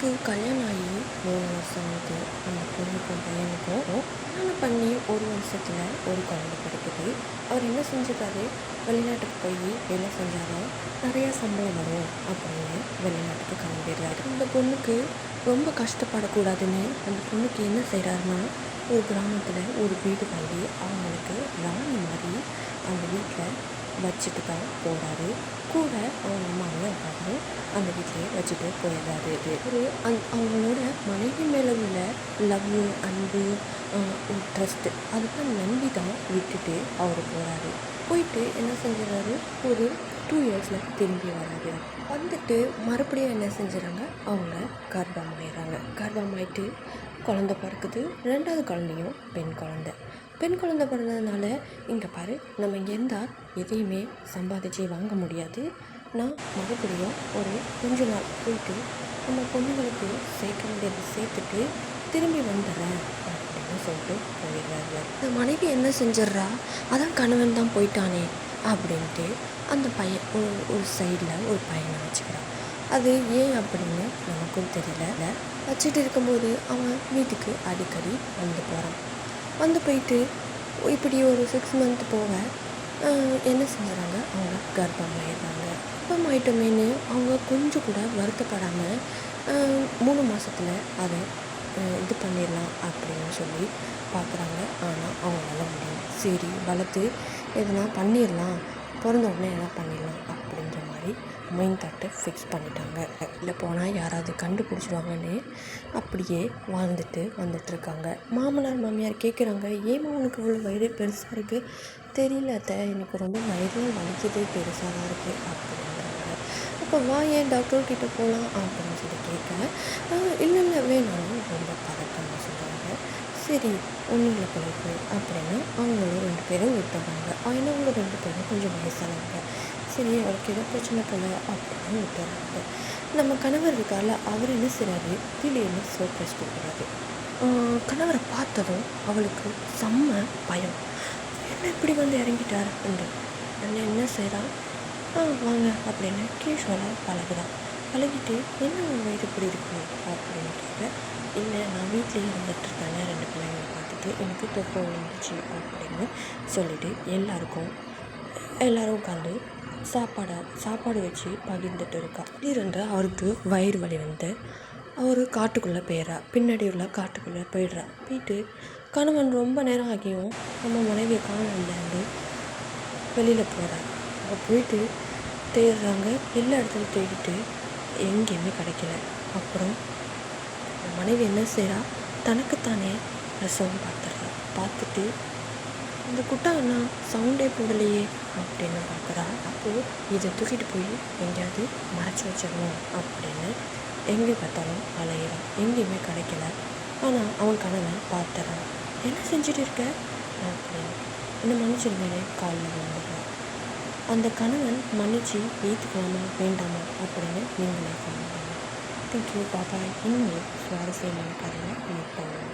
அவருக்கு கல்யாணம் ஆகி 3 வருஷம் ஆகுது. அந்த பொண்ணுக்கும் பையனுக்கும் கல்யாணம் பண்ணி 1 வருஷத்தில் ஒரு குழந்தை பிறக்குது. அவர் என்ன செஞ்சிருக்காரு, வெளிநாட்டுக்கு போய் வேலை செஞ்சாலும் நிறையா சம்பளம் வரும் அப்படின்னு வெளிநாட்டுக்கு கிளம்பிடுறாரு. அந்த பொண்ணுக்கு ரொம்ப கஷ்டப்படக்கூடாதுன்னு அந்த பொண்ணுக்கு என்ன செய்கிறாருன்னா, ஒரு கிராமத்தில் ஒரு வீடு வாங்கி அவங்களுக்கு ராணி மாதிரி அந்த வீட்டில் வச்சுட்டு தான் போகிறாரு. கூட அவங்க அம்மாவையும் அப்பாவையும் அந்த வீட்டிலேயே வச்சுட்டு போயிடுறாரு. அவங்களோட மனைவி மேலே உள்ள லவ், அன்பு, ஒரு ட்ரஸ்ட்டு அதெல்லாம் நம்பி தான் விட்டுட்டு அவர் போகிறாரு. போயிட்டு என்ன செஞ்சிடறாரு, ஒரு 2 இயர்ஸில் திரும்பி வராரு. வந்துட்டு மறுபடியும் என்ன செஞ்சிடறாங்க, அவங்க கர்ப்பமாயிடுறாங்க. கர்ப்பமாயிட்டு குழந்த பிறக்குது. 2வது குழந்தையும் பெண் குழந்தை பிறந்ததுனால, இங்கே பாரு, நம்ம இங்கே இருந்தால் எதையுமே சம்பாதிச்சு வாங்க முடியாது. நான் மறுபடியும் ஒரு கொஞ்ச நாள் போயிட்டு நம்ம பொண்ணுங்களுக்கு சேர்க்க வேண்டியது சேர்த்துட்டு திரும்பி வந்துடுறேன் அப்படின்னு சொல்லிட்டு போயிடுறாரு. இந்த மனைவி என்ன செஞ்சிட்றா, அதான் கணவன் தான் போயிட்டானே அப்படின்ட்டு அந்த பையன் ஒரு சைடில் ஒரு பையனை வச்சுக்கிறான். அது ஏன் அப்படின்னு நமக்கும் தெரியல. வச்சுட்டு இருக்கும்போது அவன் வீட்டுக்கு அடிக்கடி வந்து போயிட்டு இப்படி ஒரு 6 மந்த் போக என்ன செஞ்சுறாங்க, அவங்க கர்ப்பமாயிட்டோமேனு அவங்க கொஞ்சம் கூட வருத்தப்படாமல் 3 மாதத்தில் அதை இது பண்ணிடலாம் அப்படின்னு சொல்லி பார்க்குறாங்க. ஆனால் அவங்களால முடியும். சரி, வளர்த்து எதனா பண்ணிடலாம், பிறந்த உடனே எதனா பண்ணிடலாம் அப்படின்ற மாதிரி மைண்ட் தாட்டை ஃபிக்ஸ் பண்ணிட்டாங்க. இல்லை போனால் யாராவது கண்டுபிடிச்சிடுவாங்கன்னு அப்படியே வந்துட்டுருக்காங்க. மாமனார் மாமியார் கேட்குறாங்க, ஏமா உனக்கு இவ்வளோ வயிறு பெருசாக இருக்குது? தெரியல அத்தை, எனக்கு ரொம்ப வயிறுலாம் வலிக்குது, பெருசாக தான் இருக்குது அப்படின்றாங்க. அப்போ வா, ஏன் டாக்டர்கிட்ட போகலாம் அப்படின்னு சொல்லி கேட்க, இல்லை வேணாலும் ரொம்ப பதட்டமாக சொல்கிறாங்க. சரி, ஒன்றும் இல்லை பிழைப்பு அப்படின்னு அவங்களும் 2 பேரும் விட்டுறாங்க. ஏன்னா அவங்க 2 பேரும் கொஞ்சம் வயசானவங்க. சரி, அவருக்கு ஏதோ பிரச்சனை போல அப்படின்னு விட்டுறாங்க. நம்ம கணவர் இருக்கார்ல, அவர் என்ன செய்கிறாரு, திடீர்னு சர்ப்ரைஸ் கொடுக்குறாரு. கணவரை பார்த்ததும் அவளுக்கு செம்ம பயம். என்ன இப்படி வந்து இறங்கிட்டார் என்று என்ன செய்கிறான், வாங்க அப்படின்னு கேஷுவலாக பழகிட்டு என்ன உங்கள் வயிறு இப்படி இருக்கணும் அப்படின்னு கேட்க, இல்லை நான் வீட்லேயே இருந்துகிட்ருக்கேன் 2 பிள்ளைங்களை பார்த்துட்டு எனக்கு தூக்கம் விழுந்துச்சு அப்படின்னு சொல்லிவிட்டு எல்லோரும் உட்காந்து சாப்பாடு வச்சு பகிர்ந்துட்டு இருக்கா. திடீரென்று அவருக்கு வயிறு வலி வந்து அவர் காட்டுக்குள்ளே பின்னாடி உள்ள காட்டுக்குள்ளே போயிட்டு கணவன் ரொம்ப நேரம் ஆகியும் நம்ம மனைவியை காணலன்னு வெளியில் போகிறார். அப்போ போயிட்டு தேடுறாங்க, எல்லா இடத்துலையும் தேடிட்டு எங்கேயுமே கிடைக்கல. அப்புறம் மனைவி என்ன செய்கிறா, தனக்குத்தானே பிரசவம் பார்த்துட்டு இந்த குட்டாங்கன்னா சவுண்டே போடலையே அப்படின்னு பார்க்குறா. அப்போது இதை தூக்கிட்டு போய் எங்கேயாவது மறைச்சி வச்சிடணும் அப்படின்னு எங்கே பார்த்தாலும் அலையிறான், எங்கேயுமே கிடைக்கல. ஆனால் அவன் கணவன் பார்த்துறான். என்ன செஞ்சுட்டு இருக்க அப்படின்னு என்ன மன்னிச்சிருந்தேனே காலில் வந்துடுறான். அந்த கணவன் மன்னிச்சு ஏற்றுக்கலாமா வேண்டாமா அப்படின்னு நீங்களே சொல்லுவாங்க. தேங்க்யூ, பாபாய். இன்னும் சுவாரஸ்யமான கதையை மீட் பண்ணுவோம்.